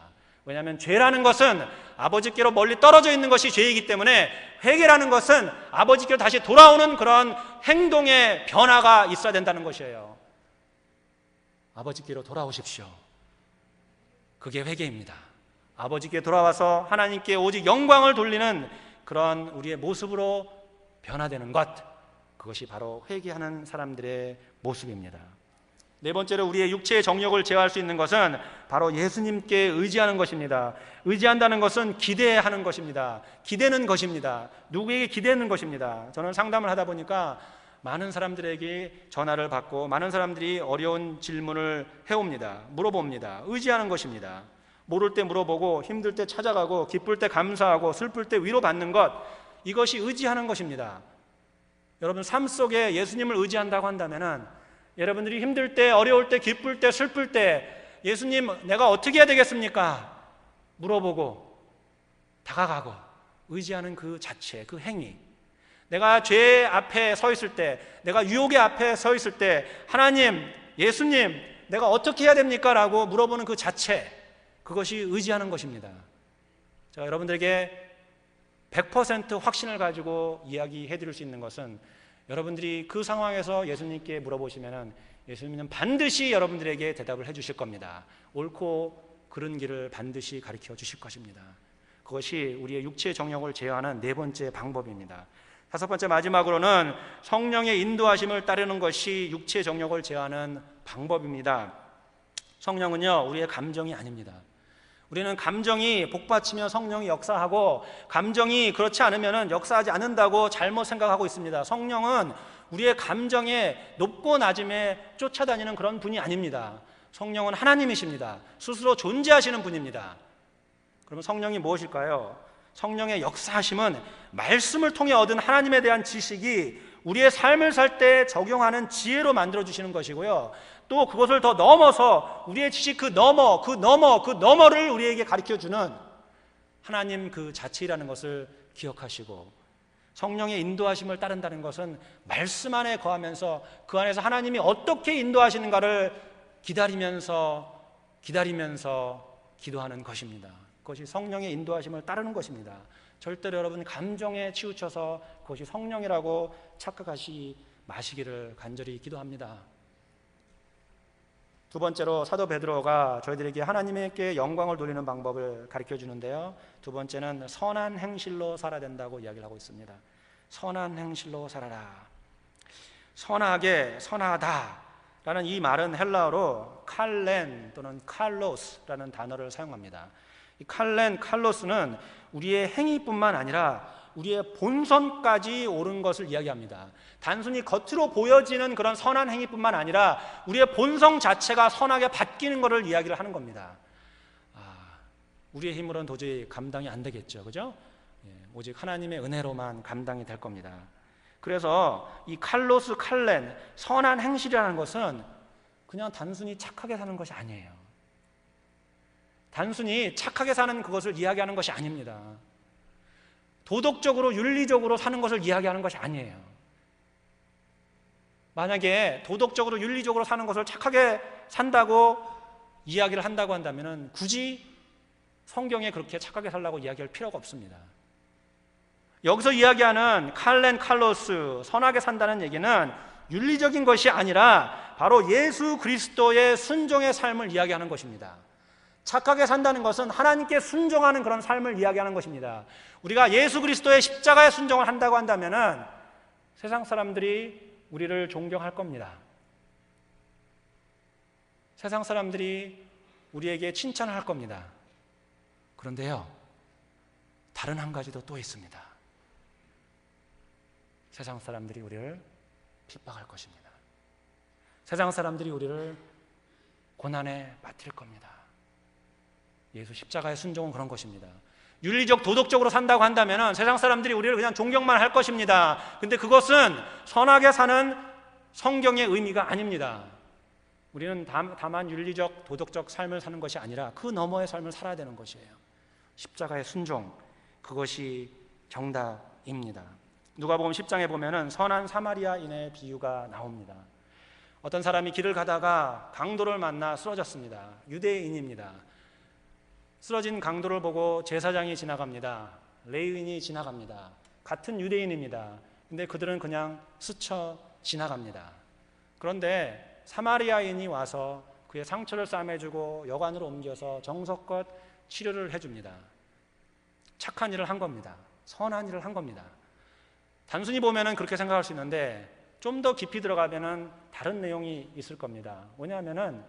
[SPEAKER 1] 왜냐하면 죄라는 것은 아버지께로 멀리 떨어져 있는 것이 죄이기 때문에 회개라는 것은 아버지께로 다시 돌아오는 그런 행동의 변화가 있어야 된다는 것이에요. 아버지께로 돌아오십시오. 그게 회개입니다. 아버지께 돌아와서 하나님께 오직 영광을 돌리는 그런 우리의 모습으로 변화되는 것, 그것이 바로 회개하는 사람들의 모습입니다. 네 번째로 우리의 육체의 정욕을 제어할 수 있는 것은 바로 예수님께 의지하는 것입니다. 의지한다는 것은 기대하는 것입니다. 기대는 것입니다. 누구에게 기대는 것입니다. 저는 상담을 하다 보니까 많은 사람들에게 전화를 받고 많은 사람들이 어려운 질문을 해옵니다. 물어봅니다. 의지하는 것입니다. 모를 때 물어보고 힘들 때 찾아가고 기쁠 때 감사하고 슬플 때 위로받는 것, 이것이 의지하는 것입니다. 여러분 삶 속에 예수님을 의지한다고 한다면은 여러분들이 힘들 때, 어려울 때, 기쁠 때, 슬플 때 예수님 내가 어떻게 해야 되겠습니까? 물어보고 다가가고 의지하는 그 자체, 그 행위, 내가 죄 앞에 서 있을 때, 내가 유혹의 앞에 서 있을 때 하나님, 예수님 내가 어떻게 해야 됩니까? 라고 물어보는 그 자체, 그것이 의지하는 것입니다. 제가 여러분들에게 100% 확신을 가지고 이야기해 드릴 수 있는 것은 여러분들이 그 상황에서 예수님께 물어보시면 예수님은 반드시 여러분들에게 대답을 해 주실 겁니다. 옳고 그른 길을 반드시 가르쳐 주실 것입니다. 그것이 우리의 육체의 정욕을 제어하는 네 번째 방법입니다. 다섯 번째, 마지막으로는 성령의 인도하심을 따르는 것이 육체의 정욕을 제어하는 방법입니다. 성령은요, 우리의 감정이 아닙니다. 우리는 감정이 복받치며 성령이 역사하고 감정이 그렇지 않으면 역사하지 않는다고 잘못 생각하고 있습니다. 성령은 우리의 감정의 높고 낮음에 쫓아다니는 그런 분이 아닙니다. 성령은 하나님이십니다. 스스로 존재하시는 분입니다. 그러면 성령이 무엇일까요? 성령의 역사하심은 말씀을 통해 얻은 하나님에 대한 지식이 우리의 삶을 살 때 적용하는 지혜로 만들어주시는 것이고요, 또 그것을 더 넘어서 우리의 지식 그 너머를 우리에게 가르쳐주는 하나님 그 자체라는 것을 기억하시고, 성령의 인도하심을 따른다는 것은 말씀 안에 거하면서 그 안에서 하나님이 어떻게 인도하시는가를 기다리면서 기도하는 것입니다. 그것이 성령의 인도하심을 따르는 것입니다. 절대로 여러분 감정에 치우쳐서 그것이 성령이라고 착각하지 마시기를 간절히 기도합니다. 두 번째로 사도 베드로가 저희들에게 하나님께 영광을 돌리는 방법을 가르쳐 주는데요, 두 번째는 선한 행실로 살아야 된다고 이야기를 하고 있습니다. 선한 행실로 살아라. 선하게, 선하다라는 이 말은 헬라어로 칼렌 또는 칼로스라는 단어를 사용합니다. 이 칼렌, 칼로스는 우리의 행위뿐만 아니라 우리의 본성까지 옳은 것을 이야기합니다. 단순히 겉으로 보여지는 그런 선한 행위뿐만 아니라 우리의 본성 자체가 선하게 바뀌는 것을 이야기를 하는 겁니다. 우리의 힘으로는 도저히 감당이 안 되겠죠, 그죠? 오직 하나님의 은혜로만 감당이 될 겁니다. 그래서 이 칼로스 칼렌, 선한 행실이라는 것은 그냥 단순히 착하게 사는 것이 아니에요. 단순히 착하게 사는 그것을 이야기하는 것이 아닙니다. 도덕적으로 윤리적으로 사는 것을 이야기하는 것이 아니에요. 만약에 도덕적으로 윤리적으로 사는 것을 착하게 산다고 이야기를 한다고 한다면 굳이 성경에 그렇게 착하게 살라고 이야기할 필요가 없습니다. 여기서 이야기하는 칼렌 칼로스, 선하게 산다는 얘기는 윤리적인 것이 아니라 바로 예수 그리스도의 순종의 삶을 이야기하는 것입니다. 착하게 산다는 것은 하나님께 순종하는 그런 삶을 이야기하는 것입니다. 우리가 예수 그리스도의 십자가에 순종을 한다고 한다면 세상 사람들이 우리를 존경할 겁니다. 세상 사람들이 우리에게 칭찬을 할 겁니다. 그런데요, 다른 한 가지도 또 있습니다. 세상 사람들이 우리를 핍박할 것입니다. 세상 사람들이 우리를 고난에 빠뜨릴 겁니다. 예수 십자가의 순종은 그런 것입니다. 윤리적, 도덕적으로 산다고 한다면 세상 사람들이 우리를 그냥 존경만 할 것입니다. 근데 그것은 선하게 사는 성경의 의미가 아닙니다. 우리는 다만 윤리적, 도덕적 삶을 사는 것이 아니라 그 너머의 삶을 살아야 되는 것이에요. 십자가의 순종, 그것이 정답입니다. 누가복음 10장에 보면은 선한 사마리아인의 비유가 나옵니다. 어떤 사람이 길을 가다가 강도를 만나 쓰러졌습니다. 유대인입니다. 쓰러진 강도를 보고 제사장이 지나갑니다. 레위인이 지나갑니다. 같은 유대인입니다. 근데 그들은 그냥 스쳐 지나갑니다. 그런데 사마리아인이 와서 그의 상처를 싸매주고 여관으로 옮겨서 정성껏 치료를 해줍니다. 착한 일을 한 겁니다. 선한 일을 한 겁니다. 단순히 보면은 그렇게 생각할 수 있는데 좀 더 깊이 들어가면은 다른 내용이 있을 겁니다. 뭐냐면은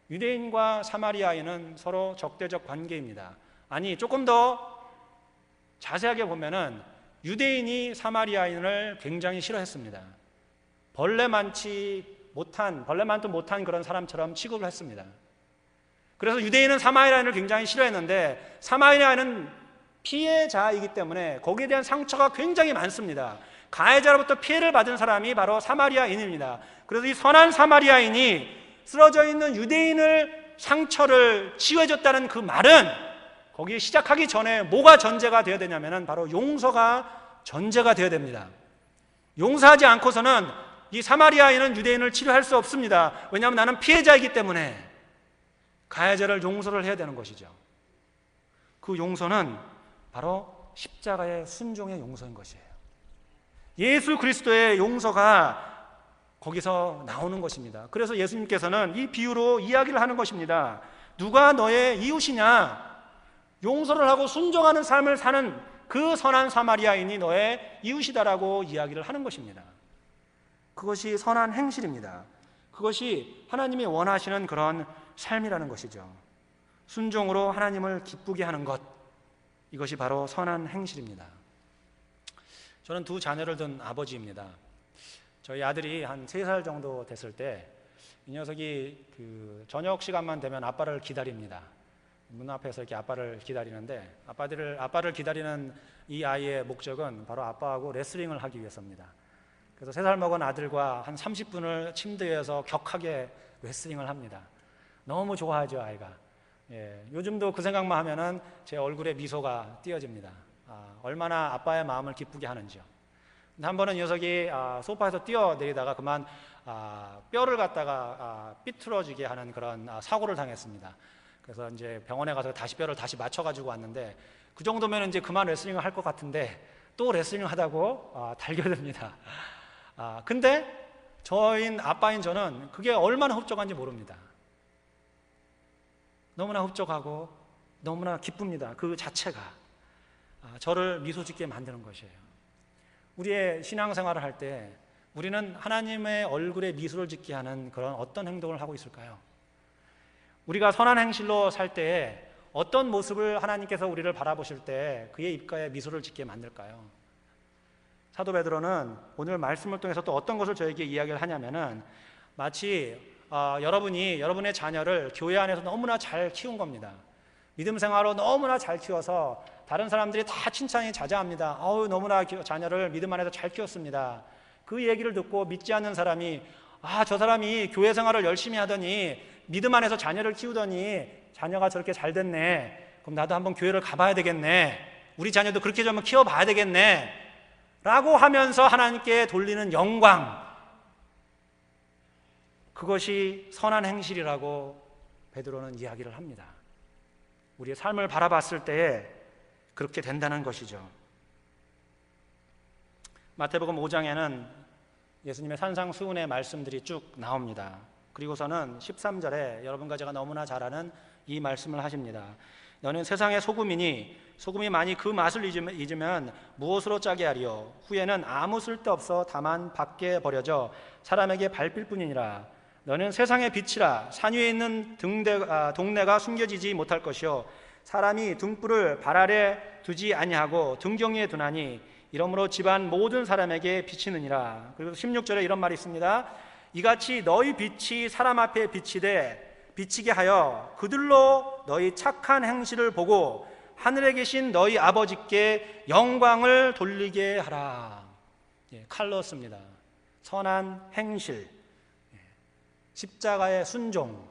[SPEAKER 1] 유대인과 사마리아인은 서로 적대적 관계입니다. 아니, 조금 더 자세하게 보면은 유대인이 사마리아인을 굉장히 싫어했습니다. 벌레만도 못한 그런 사람처럼 취급을 했습니다. 그래서 유대인은 사마리아인을 굉장히 싫어했는데 사마리아인은 피해자이기 때문에 거기에 대한 상처가 굉장히 많습니다. 가해자로부터 피해를 받은 사람이 바로 사마리아인입니다. 그래서 이 선한 사마리아인이 쓰러져 있는 유대인을 상처를 치유해줬다는 그 말은 거기에 시작하기 전에 뭐가 전제가 되어야 되냐면 바로 용서가 전제가 되어야 됩니다. 용서하지 않고서는 이 사마리아인은 유대인을 치료할 수 없습니다. 왜냐하면 나는 피해자이기 때문에 가해자를 용서를 해야 되는 것이죠. 그 용서는 바로 십자가의 순종의 용서인 것이에요. 예수 그리스도의 용서가 거기서 나오는 것입니다. 그래서 예수님께서는 이 비유로 이야기를 하는 것입니다. 누가 너의 이웃이냐? 용서를 하고 순종하는 삶을 사는 그 선한 사마리아인이 너의 이웃이다라고 이야기를 하는 것입니다. 그것이 선한 행실입니다. 그것이 하나님이 원하시는 그런 삶이라는 것이죠. 순종으로 하나님을 기쁘게 하는 것, 이것이 바로 선한 행실입니다. 저는 두 자녀를 둔 아버지입니다. 저희 아들이 한 3살 정도 됐을 때 이 녀석이 그 저녁 시간만 되면 아빠를 기다립니다. 문 앞에서 이렇게 아빠를 기다리는데 아빠를 기다리는 이 아이의 목적은 바로 아빠하고 레슬링을 하기 위해서입니다. 그래서 3살 먹은 아들과 한 30분을 침대에서 격하게 레슬링을 합니다. 너무 좋아하죠, 아이가. 요즘도 그 생각만 하면은 제 얼굴에 미소가 띄어집니다. 얼마나 아빠의 마음을 기쁘게 하는지요. 근데 한 번은 이 녀석이 소파에서 뛰어내리다가 그만 뼈를 갖다가 삐뚤어지게 하는 그런 사고를 당했습니다. 그래서 이제 병원에 가서 뼈를 다시 맞춰가지고 왔는데 그 정도면 이제 그만 레슬링을 할 것 같은데 또 레슬링을 하다고 달겨듭니다. 근데 아빠인 저는 그게 얼마나 흡족한지 모릅니다. 너무나 흡족하고 너무나 기쁩니다. 그 자체가 저를 미소 짓게 만드는 것이에요. 우리의 신앙생활을 할 때 우리는 하나님의 얼굴에 미소를 짓게 하는 그런 어떤 행동을 하고 있을까요? 우리가 선한 행실로 살 때에 어떤 모습을 하나님께서 우리를 바라보실 때 그의 입가에 미소를 짓게 만들까요? 사도 베드로는 오늘 말씀을 통해서 또 어떤 것을 저에게 이야기를 하냐면은 마치 여러분이 여러분의 자녀를 교회 안에서 너무나 잘 키운 겁니다. 믿음 생활로 너무나 잘 키워서 다른 사람들이 다 칭찬이 자자합니다. 너무나 자녀를 믿음 안에서 잘 키웠습니다. 그 얘기를 듣고 믿지 않는 사람이 저 사람이 교회 생활을 열심히 하더니 믿음 안에서 자녀를 키우더니 자녀가 저렇게 잘 됐네. 그럼 나도 한번 교회를 가봐야 되겠네. 우리 자녀도 그렇게 좀 키워봐야 되겠네. 라고 하면서 하나님께 돌리는 영광, 그것이 선한 행실이라고 베드로는 이야기를 합니다. 우리의 삶을 바라봤을 때에 그렇게 된다는 것이죠. 마태복음 5장에는 예수님의 산상수훈의 말씀들이 쭉 나옵니다. 그리고서는 13절에 여러분과 제가 너무나 잘 아는 이 말씀을 하십니다. 너는 세상의 소금이니 소금이 많이 그 맛을 잊으면 무엇으로 짜게 하리요? 후에는 아무 쓸데없어 다만 밖에 버려져 사람에게 밟힐 뿐이니라. 너는 세상의 빛이라. 산 위에 있는 동네가 숨겨지지 못할 것이요 사람이 등불을 발 아래 두지 아니하고 등경위에 두나니 이러므로 집안 모든 사람에게 비치느니라. 그리고 16절에 이런 말이 있습니다. 이같이 너희 빛이 사람 앞에 비치게 하여 그들로 너희 착한 행실을 보고 하늘에 계신 너희 아버지께 영광을 돌리게 하라. 칼로 씁니다. 선한 행실, 십자가의 순종,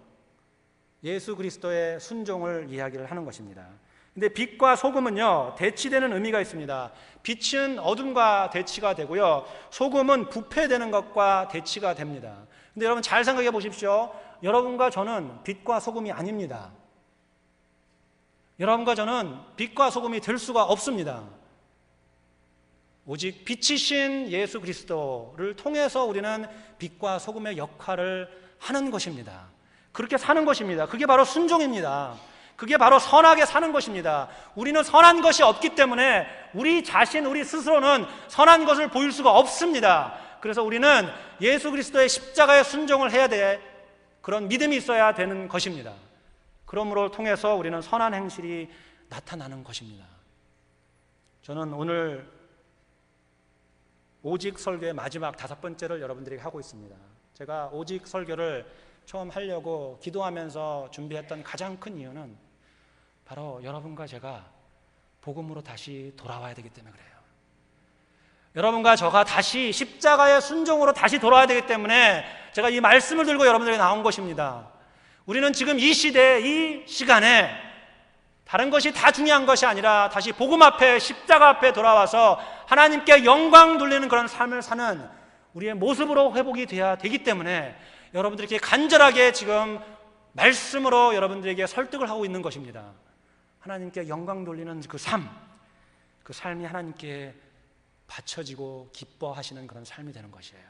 [SPEAKER 1] 예수 그리스도의 순종을 이야기를 하는 것입니다. 근데 빛과 소금은요, 대치되는 의미가 있습니다. 빛은 어둠과 대치가 되고요, 소금은 부패되는 것과 대치가 됩니다. 근데 여러분 잘 생각해 보십시오. 여러분과 저는 빛과 소금이 아닙니다. 여러분과 저는 빛과 소금이 될 수가 없습니다. 오직 빛이신 예수 그리스도를 통해서 우리는 빛과 소금의 역할을 하는 것입니다. 그렇게 사는 것입니다. 그게 바로 순종입니다. 그게 바로 선하게 사는 것입니다. 우리는 선한 것이 없기 때문에 우리 자신, 우리 스스로는 선한 것을 보일 수가 없습니다. 그래서 우리는 예수 그리스도의 십자가에 순종을 해야 돼. 그런 믿음이 있어야 되는 것입니다. 그러므로 통해서 우리는 선한 행실이 나타나는 것입니다. 저는 오늘 오직 설교의 마지막 5번째를 여러분들에게 하고 있습니다. 제가 오직 설교를 처음 하려고 기도하면서 준비했던 가장 큰 이유는 바로 여러분과 제가 복음으로 다시 돌아와야 되기 때문에 그래요. 여러분과 저가 다시 십자가의 순종으로 다시 돌아와야 되기 때문에 제가 이 말씀을 들고 여러분들에게 나온 것입니다. 우리는 지금 이 시대에, 이 시간에 다른 것이 다 중요한 것이 아니라 다시 복음 앞에, 십자가 앞에 돌아와서 하나님께 영광 돌리는 그런 삶을 사는 우리의 모습으로 회복이 돼야 되기 때문에 여러분들에게 간절하게 지금 말씀으로 여러분들에게 설득을 하고 있는 것입니다. 하나님께 영광 돌리는 그 삶이 하나님께 바쳐지고 기뻐하시는 그런 삶이 되는 것이에요.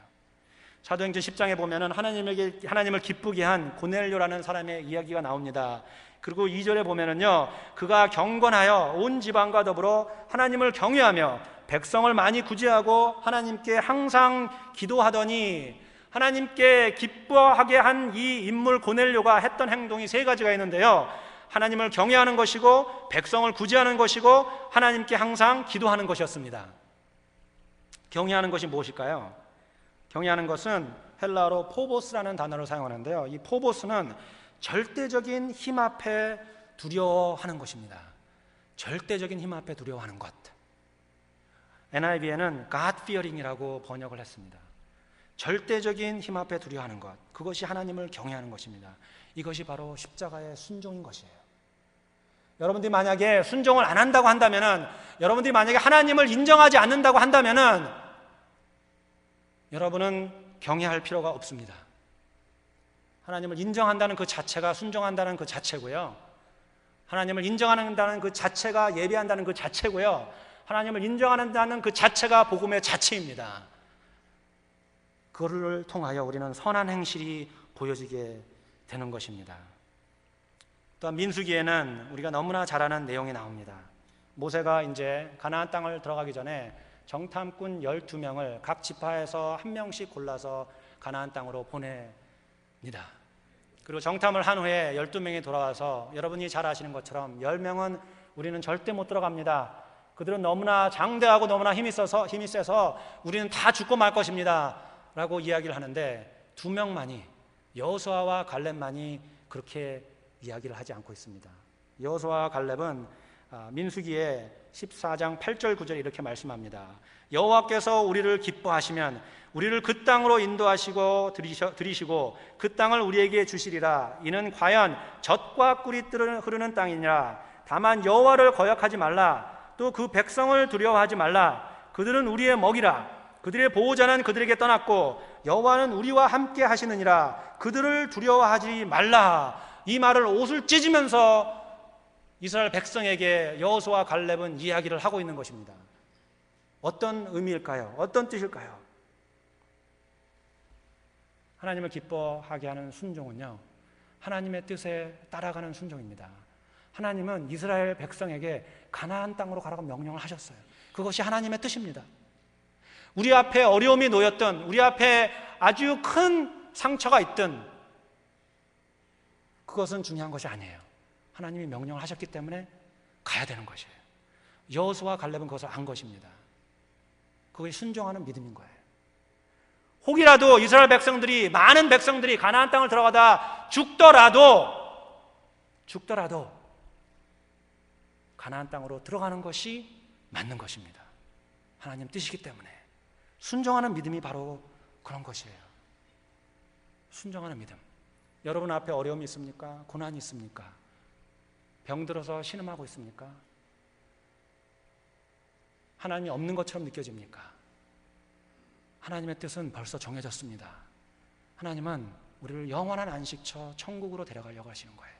[SPEAKER 1] 사도행전 10장에 보면은 하나님을 기쁘게 한 고넬료라는 사람의 이야기가 나옵니다. 그리고 2절에 보면은요, 그가 경건하여 온 지방과 더불어 하나님을 경외하며 백성을 많이 구제하고 하나님께 항상 기도하더니, 하나님께 기뻐하게 한 이 인물 고넬료가 했던 행동이 3가지가 있는데요, 하나님을 경외하는 것이고 백성을 구제하는 것이고 하나님께 항상 기도하는 것이었습니다. 경외하는 것이 무엇일까요? 경외하는 것은 헬라어로 포보스라는 단어를 사용하는데요, 이 포보스는 절대적인 힘 앞에 두려워하는 것입니다. 절대적인 힘 앞에 두려워하는 것. NIV에는 God fearing이라고 번역을 했습니다. 절대적인 힘 앞에 두려워하는 것, 그것이 하나님을 경외하는 것입니다. 이것이 바로 십자가의 순종인 것이에요. 여러분들이 만약에 순종을 안 한다고 한다면은, 여러분들이 만약에 하나님을 인정하지 않는다고 한다면은 여러분은 경외할 필요가 없습니다. 하나님을 인정한다는 그 자체가 순종한다는 그 자체고요, 하나님을 인정한다는 그 자체가 예배한다는 그 자체고요, 하나님을 인정한다는 그 자체가 복음의 자체입니다. 그거를 통하여 우리는 선한 행실이 보여지게 되는 것입니다. 또한 민수기에는 우리가 너무나 잘 아는 내용이 나옵니다. 모세가 이제 가나안 땅을 들어가기 전에 정탐꾼 12명을 각 지파에서 1명씩 골라서 가나안 땅으로 보냅니다. 그리고 정탐을 한 후에 12명이 돌아와서, 여러분이 잘 아시는 것처럼 10명은 우리는 절대 못 들어갑니다. 그들은 너무나 장대하고 너무나 힘이 세서 우리는 다 죽고 말 것입니다 라고 이야기를 하는데, 2명만이, 여호수아와 갈렙만이 그렇게 이야기를 하지 않고 있습니다. 여호수아와 갈렙은 민수기의 14장 8절 9절에 이렇게 말씀합니다. 여호와께서 우리를 기뻐하시면 우리를 그 땅으로 인도하시고 들이시고 그 땅을 우리에게 주시리라. 이는 과연 젖과 꿀이 흐르는 땅이니라. 다만 여호와를 거역하지 말라. 또 그 백성을 두려워하지 말라. 그들은 우리의 먹이라. 그들의 보호자는 그들에게 떠났고 여호와는 우리와 함께 하시느니라. 그들을 두려워하지 말라. 이 말을 옷을 찢으면서 이스라엘 백성에게 여호수아와 갈렙은 이야기를 하고 있는 것입니다. 어떤 의미일까요? 어떤 뜻일까요? 하나님을 기뻐하게 하는 순종은요, 하나님의 뜻에 따라가는 순종입니다. 하나님은 이스라엘 백성에게 가나안 땅으로 가라고 명령을 하셨어요. 그것이 하나님의 뜻입니다. 우리 앞에 어려움이 놓였던, 우리 앞에 아주 큰 상처가 있든 그것은 중요한 것이 아니에요. 하나님이 명령을 하셨기 때문에 가야 되는 것이에요. 여호수아와 갈렙은 그것을 안 것입니다. 그것이 순종하는 믿음인 거예요. 혹이라도 이스라엘 백성들이, 많은 백성들이 가나안 땅을 들어가다 죽더라도 가나안 땅으로 들어가는 것이 맞는 것입니다. 하나님 뜻이기 때문에 순종하는 믿음이 바로 그런 것이에요. 순종하는 믿음. 여러분 앞에 어려움이 있습니까? 고난이 있습니까? 병들어서 신음하고 있습니까? 하나님이 없는 것처럼 느껴집니까? 하나님의 뜻은 벌써 정해졌습니다. 하나님은 우리를 영원한 안식처 천국으로 데려가려고 하시는 거예요.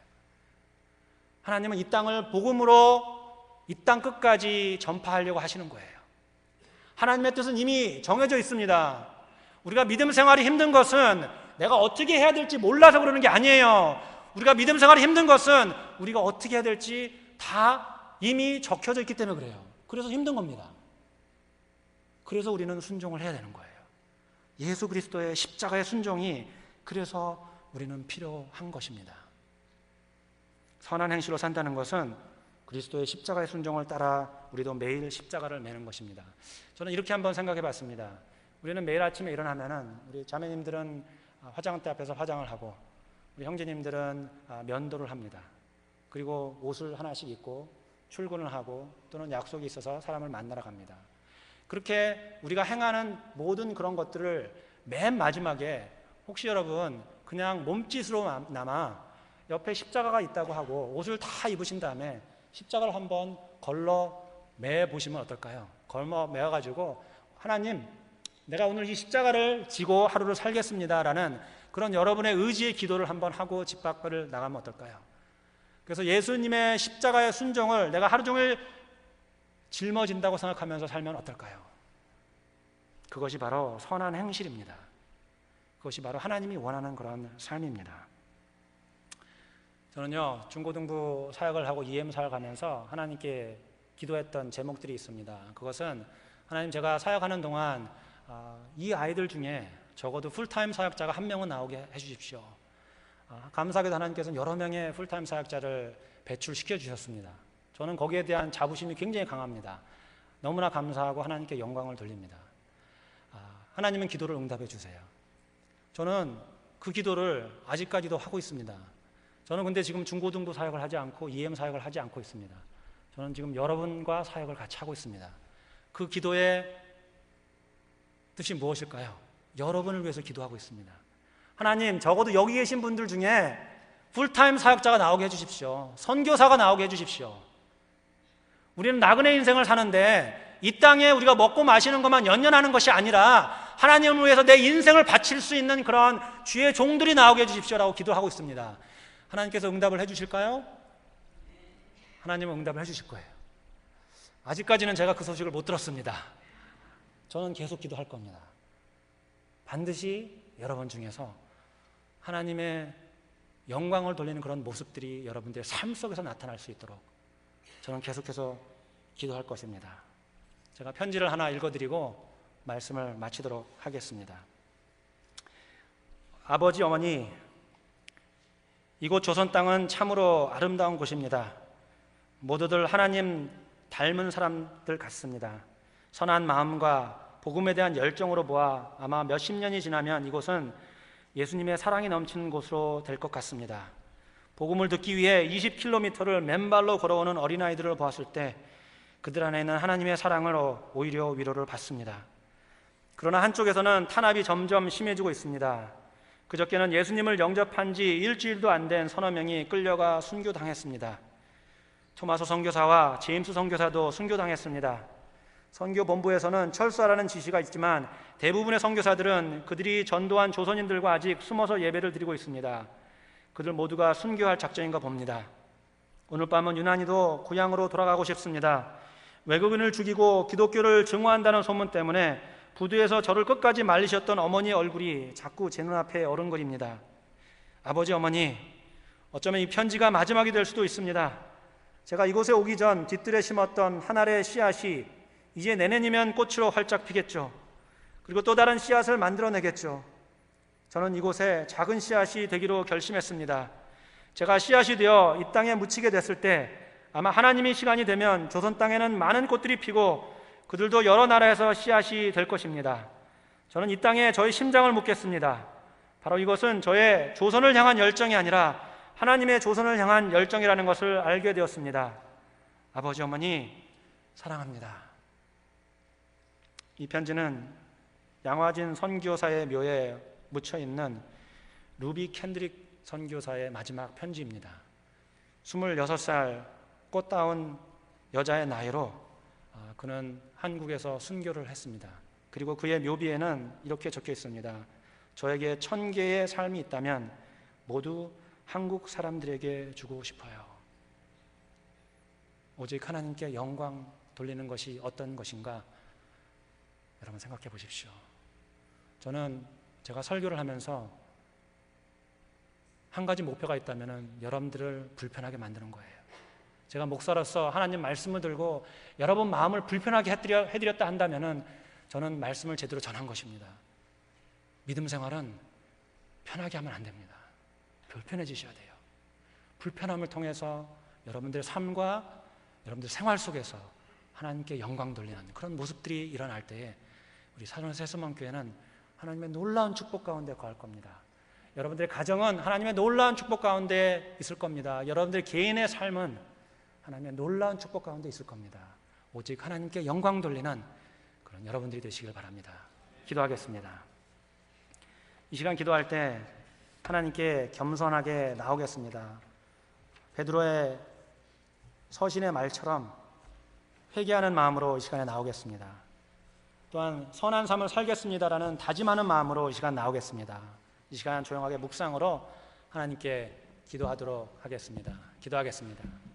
[SPEAKER 1] 하나님은 이 땅을 복음으로 이 땅 끝까지 전파하려고 하시는 거예요. 하나님의 뜻은 이미 정해져 있습니다. 우리가 믿음 생활이 힘든 것은 내가 어떻게 해야 될지 몰라서 그러는 게 아니에요. 우리가 믿음 생활이 힘든 것은 우리가 어떻게 해야 될지 다 이미 적혀져 있기 때문에 그래요. 그래서 힘든 겁니다. 그래서 우리는 순종을 해야 되는 거예요. 예수 그리스도의 십자가의 순종이 그래서 우리는 필요한 것입니다. 선한 행실로 산다는 것은 그리스도의 십자가의 순종을 따라 우리도 매일 십자가를 매는 것입니다. 저는 이렇게 한번 생각해 봤습니다. 우리는 매일 아침에 일어나면은 우리 자매님들은 화장대 앞에서 화장을 하고 우리 형제님들은 면도를 합니다. 그리고 옷을 하나씩 입고 출근을 하고 또는 약속이 있어서 사람을 만나러 갑니다. 그렇게 우리가 행하는 모든 그런 것들을 맨 마지막에 혹시 여러분 그냥 몸짓으로나마 옆에 십자가가 있다고 하고 옷을 다 입으신 다음에 십자가를 한번 걸러 매 보시면 어떨까요? 걸러 매어가지고 하나님, 내가 오늘 이 십자가를 지고 하루를 살겠습니다라는 그런 여러분의 의지의 기도를 한번 하고 집 밖을 나가면 어떨까요? 그래서 예수님의 십자가의 순종을 내가 하루 종일 짊어진다고 생각하면서 살면 어떨까요? 그것이 바로 선한 행실입니다. 그것이 바로 하나님이 원하는 그런 삶입니다. 저는요, 중고등부 사역을 하고 EM 사역을 하면서 하나님께 기도했던 제목들이 있습니다. 그것은 하나님, 제가 사역하는 동안 이 아이들 중에 적어도 풀타임 사역자가 한 명은 나오게 해주십시오. 감사하게도 하나님께서는 여러 명의 풀타임 사역자를 배출시켜 주셨습니다. 저는 거기에 대한 자부심이 굉장히 강합니다. 너무나 감사하고 하나님께 영광을 돌립니다. 하나님은 기도를 응답해 주세요. 저는 그 기도를 아직까지도 하고 있습니다. 저는 근데 지금 중고등부 사역을 하지 않고 EM 사역을 하지 않고 있습니다. 저는 지금 여러분과 사역을 같이 하고 있습니다. 그 기도의 뜻이 무엇일까요? 여러분을 위해서 기도하고 있습니다. 하나님, 적어도 여기 계신 분들 중에 풀타임 사역자가 나오게 해주십시오. 선교사가 나오게 해주십시오. 우리는 나그네 인생을 사는데 이 땅에 우리가 먹고 마시는 것만 연연하는 것이 아니라 하나님을 위해서 내 인생을 바칠 수 있는 그런 주의 종들이 나오게 해주십시오라고 기도하고 있습니다. 하나님께서 응답을 해주실까요? 하나님은 응답을 해주실 거예요. 아직까지는 제가 그 소식을 못 들었습니다. 저는 계속 기도할 겁니다. 반드시 여러분 중에서 하나님의 영광을 돌리는 그런 모습들이 여러분들의 삶 속에서 나타날 수 있도록 저는 계속해서 기도할 것입니다. 제가 편지를 하나 읽어드리고 말씀을 마치도록 하겠습니다. 아버지, 어머니, 이곳 조선 땅은 참으로 아름다운 곳입니다. 모두들 하나님 닮은 사람들 같습니다. 선한 마음과 복음에 대한 열정으로 보아 아마 몇십 년이 지나면 이곳은 예수님의 사랑이 넘치는 곳으로 될 것 같습니다. 복음을 듣기 위해 20km를 맨발로 걸어오는 어린아이들을 보았을 때 그들 안에 있는 하나님의 사랑으로 오히려 위로를 받습니다. 그러나 한쪽에서는 탄압이 점점 심해지고 있습니다. 그저께는 예수님을 영접한 지 일주일도 안 된 서너 명이 끌려가 순교당했습니다. 토마소 선교사와 제임스 선교사도 순교당했습니다. 선교본부에서는 철수하라는 지시가 있지만 대부분의 선교사들은 그들이 전도한 조선인들과 아직 숨어서 예배를 드리고 있습니다. 그들 모두가 순교할 작정인가 봅니다. 오늘 밤은 유난히도 고향으로 돌아가고 싶습니다. 외국인을 죽이고 기독교를 증오한다는 소문 때문에 부두에서 저를 끝까지 말리셨던 어머니의 얼굴이 자꾸 제 눈앞에 어른거립니다. 아버지, 어머니, 어쩌면 이 편지가 마지막이 될 수도 있습니다. 제가 이곳에 오기 전 뒤뜰에 심었던 한 알의 씨앗이 이제 내년이면 꽃으로 활짝 피겠죠. 그리고 또 다른 씨앗을 만들어내겠죠. 저는 이곳에 작은 씨앗이 되기로 결심했습니다. 제가 씨앗이 되어 이 땅에 묻히게 됐을 때 아마 하나님이 시간이 되면 조선 땅에는 많은 꽃들이 피고 그들도 여러 나라에서 씨앗이 될 것입니다. 저는 이 땅에 저의 심장을 묻겠습니다. 바로 이것은 저의 조선을 향한 열정이 아니라 하나님의 조선을 향한 열정이라는 것을 알게 되었습니다. 아버지, 어머니, 사랑합니다. 이 편지는 양화진 선교사의 묘에 묻혀있는 루비 캔드릭 선교사의 마지막 편지입니다. 26살 꽃다운 여자의 나이로 그는 한국에서 순교를 했습니다. 그리고 그의 묘비에는 이렇게 적혀 있습니다. 저에게 1000개의 삶이 있다면 모두 한국 사람들에게 주고 싶어요. 오직 하나님께 영광 돌리는 것이 어떤 것인가? 여러분 생각해 보십시오. 저는 제가 설교를 하면서 한 가지 목표가 있다면 여러분들을 불편하게 만드는 거예요. 제가 목사로서 하나님 말씀을 들고 여러분 마음을 불편하게 해드렸다 한다면 저는 말씀을 제대로 전한 것입니다. 믿음 생활은 편하게 하면 안 됩니다. 불편해지셔야 돼요. 불편함을 통해서 여러분들의 삶과 여러분들 생활 속에서 하나님께 영광 돌리는 그런 모습들이 일어날 때에 우리 사존에서 세수만교회는 하나님의 놀라운 축복 가운데 거할 겁니다. 여러분들의 가정은 하나님의 놀라운 축복 가운데 있을 겁니다. 여러분들 개인의 삶은 하나님의 놀라운 축복 가운데 있을 겁니다. 오직 하나님께 영광 돌리는 그런 여러분들이 되시길 바랍니다. 기도하겠습니다. 이 시간 기도할 때 하나님께 겸손하게 나오겠습니다. 베드로의 서신의 말처럼 회개하는 마음으로 이 시간에 나오겠습니다. 또한 선한 삶을 살겠습니다라는 다짐하는 마음으로 이 시간 나오겠습니다. 이 시간 조용하게 묵상으로 하나님께 기도하도록 하겠습니다. 기도하겠습니다.